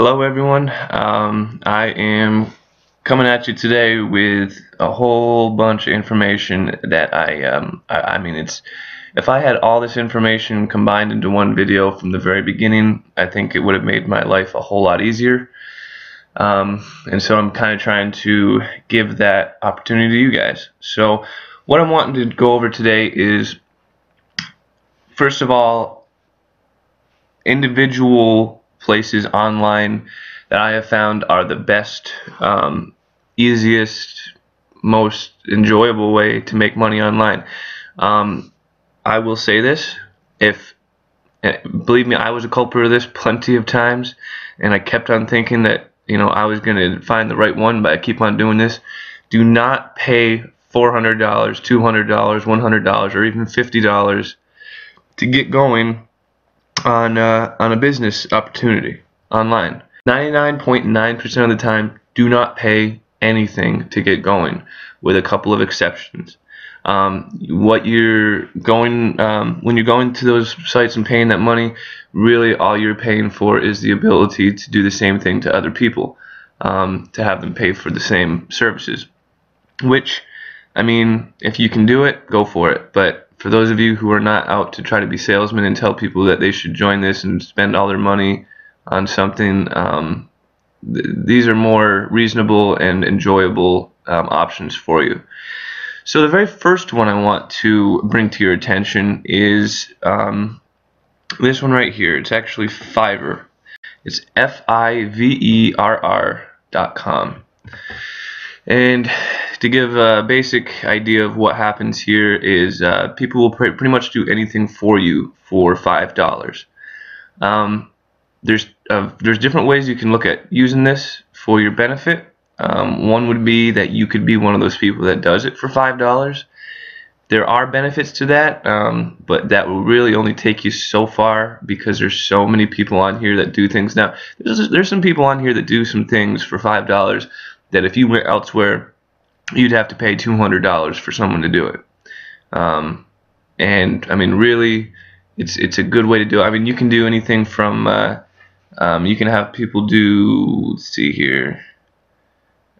Hello everyone. I am coming at you today with a whole bunch of information that I mean, it's if I had all this information combined into one video from the very beginning, I think it would have made my life a whole lot easier. And so I'm kind of trying to give that opportunity to you guys. So what I'm wanting to go over today is, first of all, individual places online that I have found are the best, easiest, most enjoyable way to make money online. I will say this, if believe me, I was a culprit of this plenty of times, and I kept on thinking that I was going to find the right one, but I keep on doing this. Do not pay $400, $200, $100, or even $50 to get going on a business opportunity online. 99.9% of the time, do not pay anything to get going, with a couple of exceptions. When you're going to those sites and paying that money, really all you're paying for is the ability to do the same thing to other people, to have them pay for the same services. Which, I mean, if you can do it, go for it. But for those of you who are not out to try to be salesmen and tell people that they should join this and spend all their money on something, these are more reasonable and enjoyable options for you. So the very first one I want to bring to your attention is this one right here. It's actually Fiverr. It's fiverr.com. And to give a basic idea of what happens here is people will pretty much do anything for you for $5. There's different ways you can look at using this for your benefit. One would be that you could be one of those people that does it for $5. There are benefits to that, but that will really only take you so far, because there's so many people on here that do things. Now, there's some people on here that do some things for $5 that if you went elsewhere, you'd have to pay $200 for someone to do it. And I mean, really, it's a good way to do it. I mean, you can do anything from you can have people do, let's see here,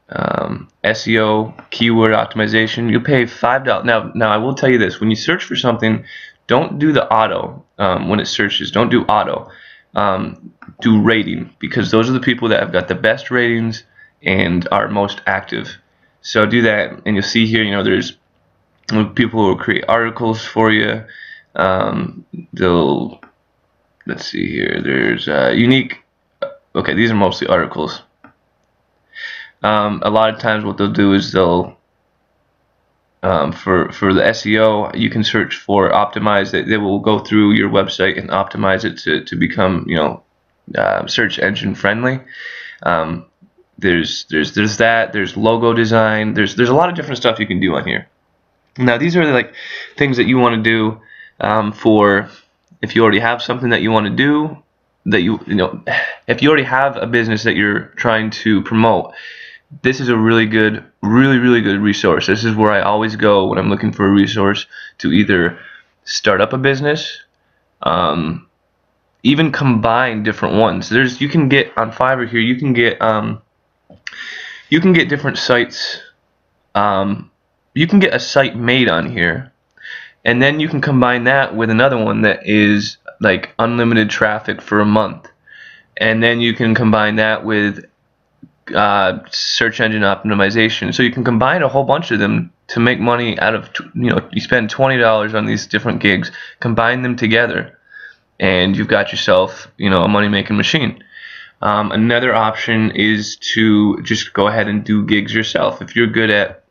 SEO, keyword optimization. You'll pay $5. Now I will tell you this: when you search for something, don't do the auto. When it searches, don't do auto. Do rating, because those are the people that have got the best ratings and are most active. So do that, and you'll see here, there's people who will create articles for you. Let's see here, there's unique. Okay, these are mostly articles. A lot of times what they'll do is they'll for the SEO, you can search for optimize it. They will go through your website and optimize it to become search engine friendly. There's that. There's logo design. There's a lot of different stuff you can do on here. Now these are like things that you want to do for if you already have something that you want to do, that if you already have a business that you're trying to promote. This is a really good resource. This is where I always go when I'm looking for a resource to either start up a business, even combine different ones. You can get on Fiverr here. You can get different sites. You can get a site made on here, and then you can combine that with another one that is like unlimited traffic for a month, and then you can combine that with search engine optimization. So you can combine a whole bunch of them to make money out of, you spend $20 on these different gigs, combine them together, and you've got yourself, a money-making machine. Another option is to just go ahead and do gigs yourself. If you're good at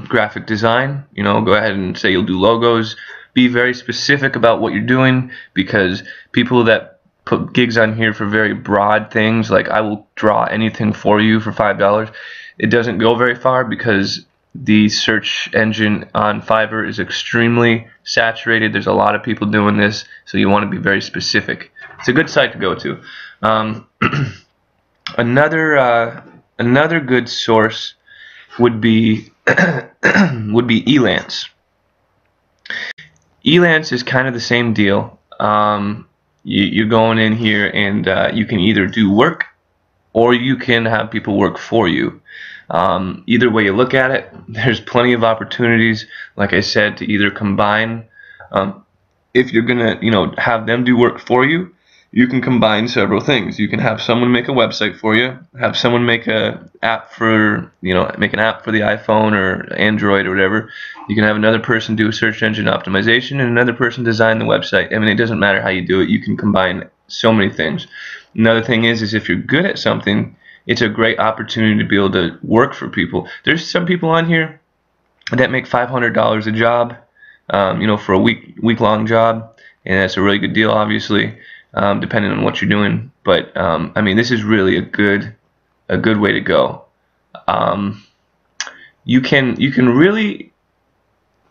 graphic design, go ahead and say you'll do logos. Be very specific about what you're doing, because people that put gigs on here for very broad things, like I will draw anything for you for $5, it doesn't go very far, because the search engine on Fiverr is extremely saturated. There's a lot of people doing this, so you want to be very specific. It's a good site to go to. Another good source would be elance. Elance is kind of the same deal. you're going in here and you can either do work or you can have people work for you. Either way you look at it, there's plenty of opportunities, like I said, to either combine. If you're gonna, have them do work for you, you can combine several things. You can have someone make a website for you, have someone make a app for, make an app for the iPhone or Android or whatever. You can have another person do search engine optimization and another person design the website. I mean, it doesn't matter how you do it. You can combine so many things. Another thing is if you're good at something, it's a great opportunity to be able to work for people. There's some people on here that make $500 a job, for a week-long job, and that's a really good deal, obviously, depending on what you're doing. But I mean, this is really a good way to go. You can really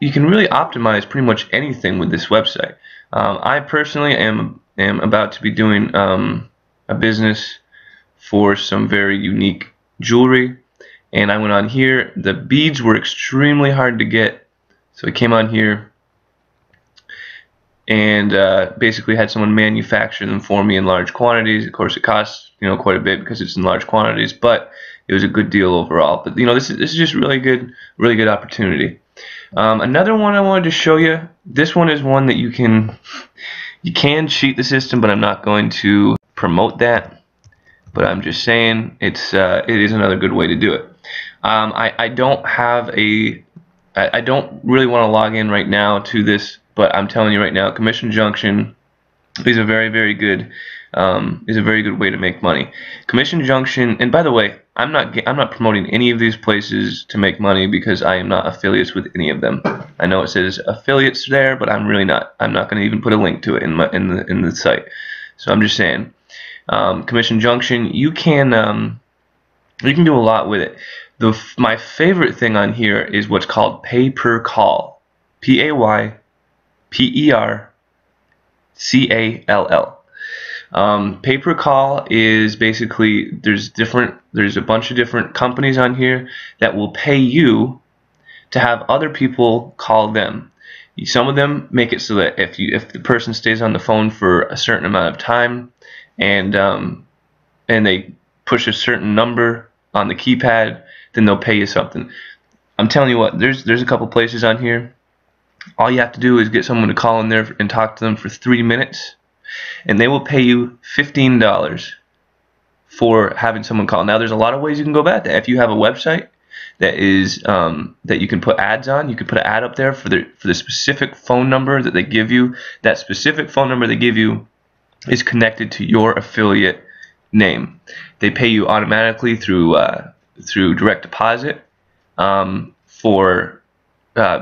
optimize pretty much anything with this website. I personally am about to be doing a business for some very unique jewelry, and I went on here. The beads were extremely hard to get, so I came on here and basically had someone manufacture them for me in large quantities. Of course, it costs quite a bit because it's in large quantities, but it was a good deal overall. But this is just really good opportunity. Another one I wanted to show you. This one is one that you can cheat the system, but I'm not going to promote that. But I'm just saying it is another good way to do it. I don't really want to log in right now to this, but I'm telling you right now, Commission Junction is a very good way to make money. Commission Junction, and by the way, I'm not promoting any of these places to make money because I am not affiliates with any of them. I know it says affiliates there, but I'm really not. I'm not going to even put a link to it in the site. So I'm just saying, Commission Junction, you can do a lot with it. My favorite thing on here is what's called pay per call. PAYPERCALL. Pay per call is basically there's a bunch of different companies on here that will pay you to have other people call them. Some of them make it so that if the person stays on the phone for a certain amount of time and they push a certain number on the keypad, then they'll pay you something. I'm telling you what, there's a couple places on here. All you have to do is get someone to call in there and talk to them for 3 minutes, and they will pay you $15 for having someone call. Now, there's a lot of ways you can go about that. If you have a website that is that you can put ads on, you can put an ad up there for the specific phone number that they give you. That specific phone number they give you is connected to your affiliate name. They pay you automatically through direct deposit for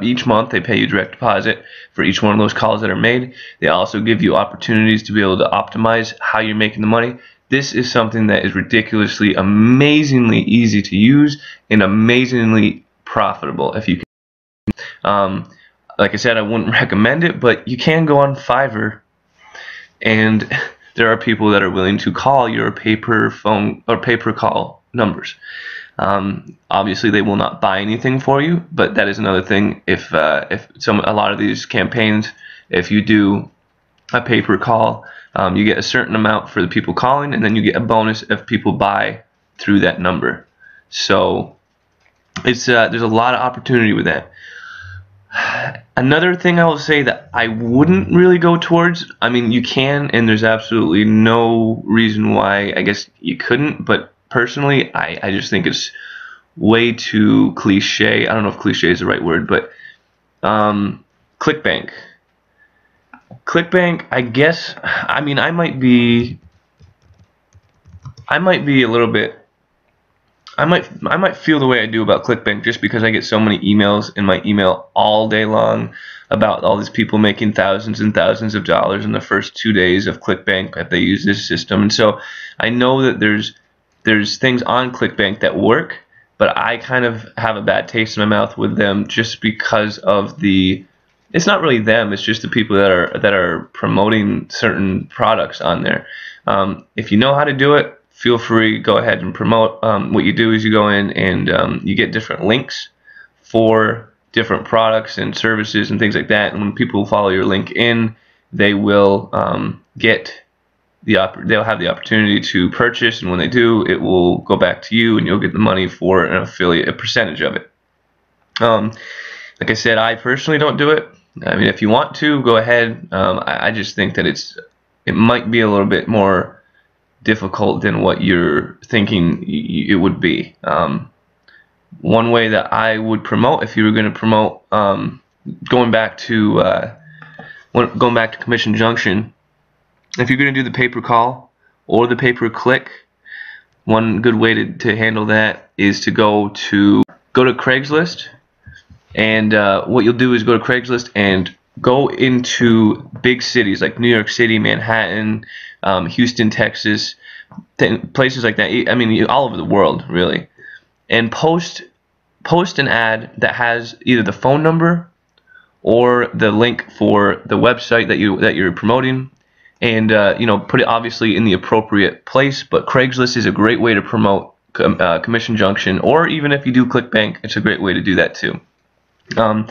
each month. They pay you direct deposit for each one of those calls that are made. They also give you opportunities to be able to optimize how you're making the money. This is something that is ridiculously, amazingly easy to use and amazingly profitable. If you can, like I said, I wouldn't recommend it, but you can go on Fiverr, and there are people that are willing to call your pay-per-phone or pay-per-call numbers. Obviously, they will not buy anything for you, but that is another thing. If a lot of these campaigns, if you do a pay-per-call, you get a certain amount for the people calling, and then you get a bonus if people buy through that number. So it's there's a lot of opportunity with that. Another thing I will say that I wouldn't really go towards, I mean, you can, and there's absolutely no reason why I guess you couldn't, but personally, I just think it's way too cliche. I don't know if cliche is the right word, but clickbank. Clickbank, I guess, I mean, I might be a little bit, I might feel the way I do about clickbank just because I get so many emails in my email all day long about all these people making thousands and thousands of dollars in the first 2 days of clickbank that they use this system. And so I know that there's things on clickbank that work, but I kind of have a bad taste in my mouth with them just because of it's not really them, it's just the people that are promoting certain products on there. If you know how to do it, feel free, go ahead and promote. What you do is you go in and you get different links for different products and services and things like that, and when people follow your link in, they will get they'll have the opportunity to purchase, and when they do, it will go back to you, and you'll get the money for an affiliate, a percentage of it. Like I said, I personally don't do it. I mean, if you want to, go ahead. I just think that it might be a little bit more difficult than what you're thinking it would be. One way that I would promote, if you were going to promote, going back to commission junction, if you're going to do the pay-per-call or the pay-per-click, one good way to handle that is to go to Craigslist. And what you'll do is go to Craigslist and go into big cities like New York City, Manhattan, Houston, Texas, places like that. I mean, all over the world, really. And post an ad that has either the phone number or the link for the website that you're promoting, and put it obviously in the appropriate place. But Craigslist is a great way to promote commission junction, or even if you do clickbank, it's a great way to do that too. And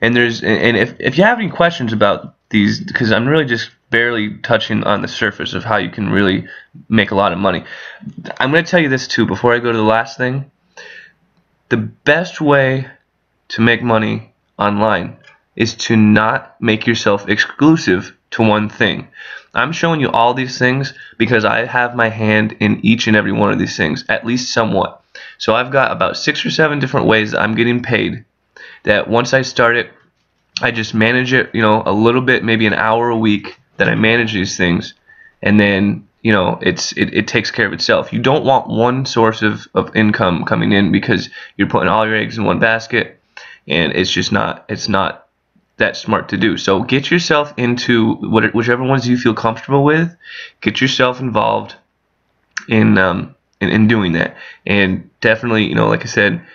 if you have any questions about these, because I'm really just barely touching on the surface of how you can really make a lot of money, I'm going to tell you this too before I go to the last thing. The best way to make money online is to not make yourself exclusive to one thing. I'm showing you all these things because I have my hand in each and every one of these things, at least somewhat. So I've got about 6 or 7 different ways that I'm getting paid, that once I start it, I just manage it, a little bit, maybe an hour a week that I manage these things, and then it takes care of itself. You don't want one source of income coming in, because you're putting all your eggs in one basket, and it's not that smart to do. So get yourself into whichever ones you feel comfortable with. Get yourself involved in doing that, and definitely, like I said,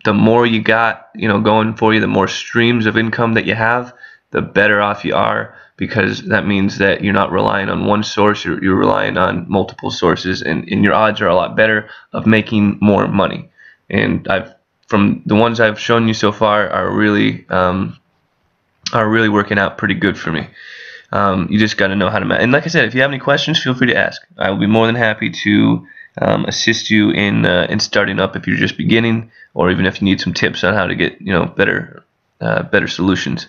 the more you got going for you, the more streams of income that you have, the better off you are, because that means that you're not relying on one source, you're relying on multiple sources, and your odds are a lot better of making more money. And from the ones I've shown you so far, are really working out pretty good for me. You just got to know how to and like I said, if you have any questions, feel free to ask. I will be more than happy to assist you in starting up if you're just beginning, or even if you need some tips on how to get better solutions.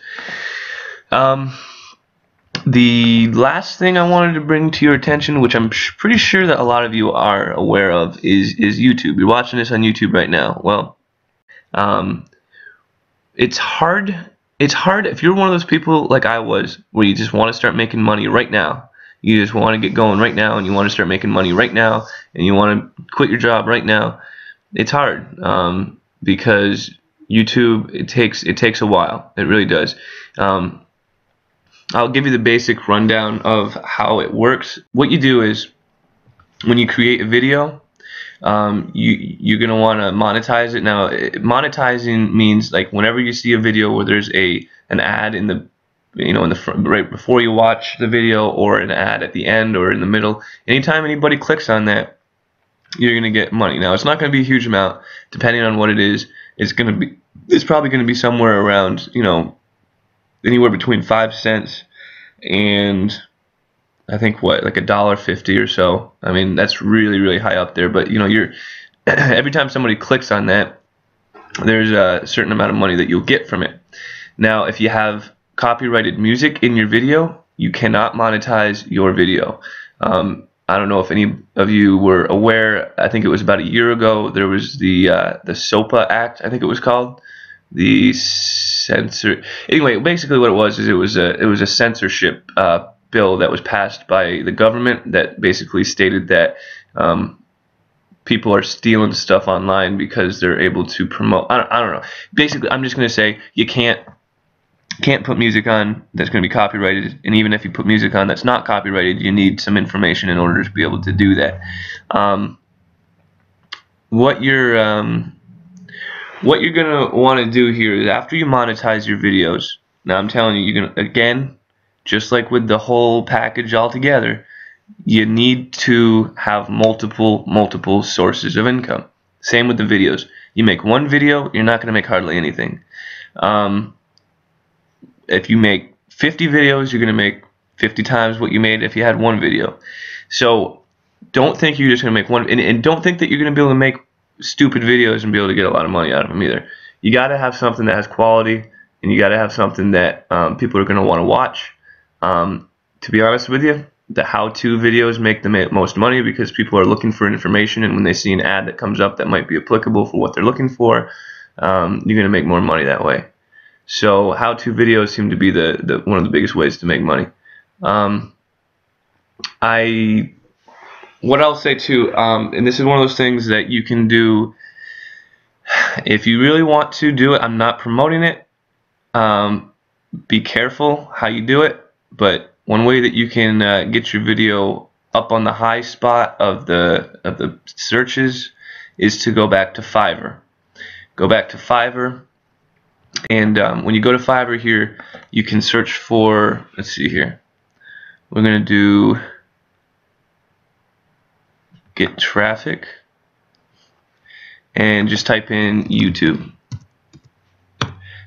The last thing I wanted to bring to your attention, which I'm pretty sure that a lot of you are aware of, is YouTube. You're watching this on YouTube right now. Well, it's hard if you're one of those people like I was, where you just want to start making money right now. You just want to get going right now, and you want to start making money right now, and you want to quit your job right now. It's hard, because YouTube, it takes a while. It really does. I'll give you the basic rundown of how it works. What you do is, when you create a video, you're going to want to monetize it. Now, monetizing means, like, whenever you see a video where there's an ad in the front, right before you watch the video, or an ad at the end or in the middle, anytime anybody clicks on that, you're going to get money. Now, it's not going to be a huge amount, depending on what it is. It's probably going to be somewhere around, anywhere between 5 cents and, I think, like $1.50 or so. I mean, that's really, really high up there. But you're every time somebody clicks on that, there's a certain amount of money that you'll get from it. Now, if you have copyrighted music in your video, you cannot monetize your video. I don't know if any of you were aware. I think it was about a year ago. There was the SOPA Act, I think it was called. The censor. Anyway, basically what it was is it was a censorship bill that was passed by the government that basically stated that people are stealing stuff online because they're able to promote. I don't know. Basically, I'm just going to say you can't put music on that's going to be copyrighted, and even if you put music on that's not copyrighted, you need some information in order to be able to do that. What you're going to want to do here is, after you monetize your videos, now I'm telling you, you're going to, again, just like with the whole package altogether, you need to have multiple sources of income. Same with the videos. You make one video, you're not going to make hardly anything. If you make 50 videos, you're going to make 50 times what you made if you had one video. So don't think you're just going to make one, and don't think that you're going to be able to make stupid videos and be able to get a lot of money out of them either. You got to have something that has quality, and you got to have something that people are going to want to watch. To be honest with you, the how-to videos make the most money because people are looking for information, and when they see an ad that comes up that might be applicable for what they're looking for, you're going to make more money that way. So how-to videos seem to be one of the biggest ways to make money. What I'll say too, and this is one of those things that you can do if you really want to do it. I'm not promoting it. Be careful how you do it, but one way that you can get your video up on the high spot of the searches is to go back to Fiverr. Go back to Fiverr, and when you go to Fiverr here, you can search for, let's see here, we're going to do get traffic, and just type in YouTube.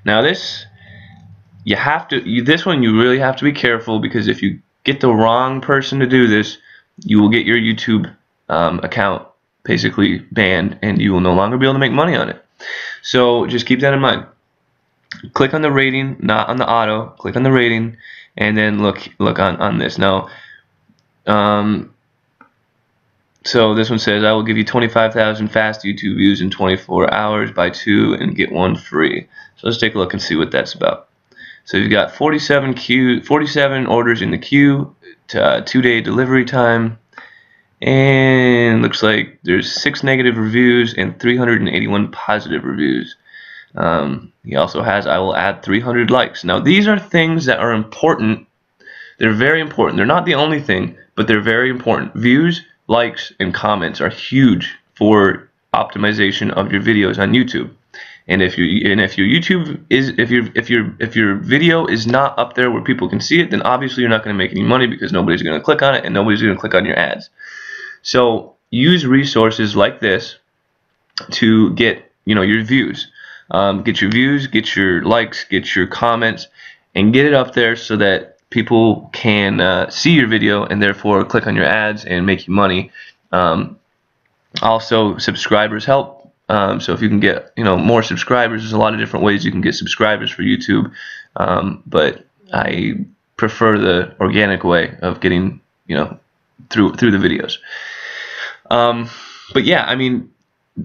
Now this, this one you really have to be careful, because if you get the wrong person to do this, you will get your YouTube account basically banned, and you will no longer be able to make money on it. So just keep that in mind. Click on the rating, not on the auto. Click on the rating, and then look on this. Now, so this one says, I will give you 25,000 fast YouTube views in 24 hours, buy 2 and get 1 free. So let's take a look and see what that's about. So you've got 47 orders in the queue, 2-day delivery time, and looks like there's 6 negative reviews and 381 positive reviews. He also has, I will add 300 likes. Now these are things that are important. They're very important. They're not the only thing, but they're very important. Views, likes, and comments are huge for optimization of your videos on YouTube. And if your YouTube is, if your video is not up there where people can see it, then obviously you're not going to make any money, because nobody's going to click on it and nobody's going to click on your ads. So use resources like this to get your views. Get your views, get your likes, get your comments, and get it up there so that people can see your video and therefore click on your ads and make you money. Also, subscribers help. So if you can get more subscribers, there's a lot of different ways you can get subscribers for YouTube. But I prefer the organic way of getting through the videos. But yeah, I mean,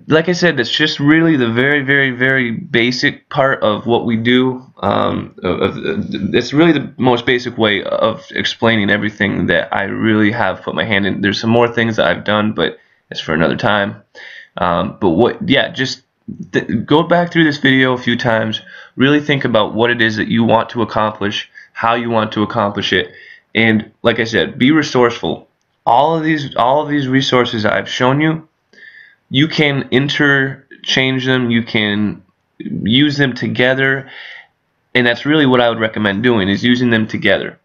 like I said, that's just really the very, very, very basic part of what we do. It's really the most basic way of explaining everything that I really have put my hand in. There's some more things that I've done, but it's for another time. Just go back through this video a few times. Really think about what it is that you want to accomplish, how you want to accomplish it, and like I said, be resourceful. All of these resources that I've shown you, you can interchange them, you can use them together, and that's really what I would recommend doing, is using them together.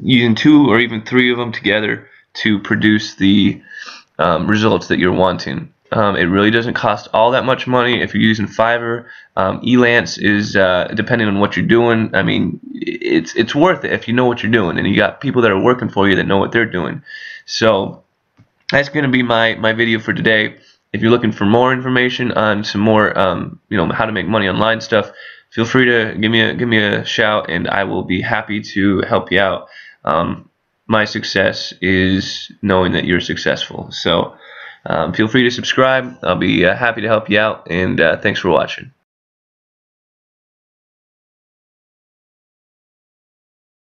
Using 2 or even 3 of them together to produce the results that you're wanting. It really doesn't cost all that much money if you're using Fiverr. Elance is, depending on what you're doing, I mean, it's worth it if you know what you're doing and you got people that are working for you that know what they're doing. So that's going to be my video for today. If you're looking for more information on some more how to make money online stuff, feel free to give me a shout, and I will be happy to help you out. My success is knowing that you're successful. So feel free to subscribe. I'll be happy to help you out, and thanks for watching.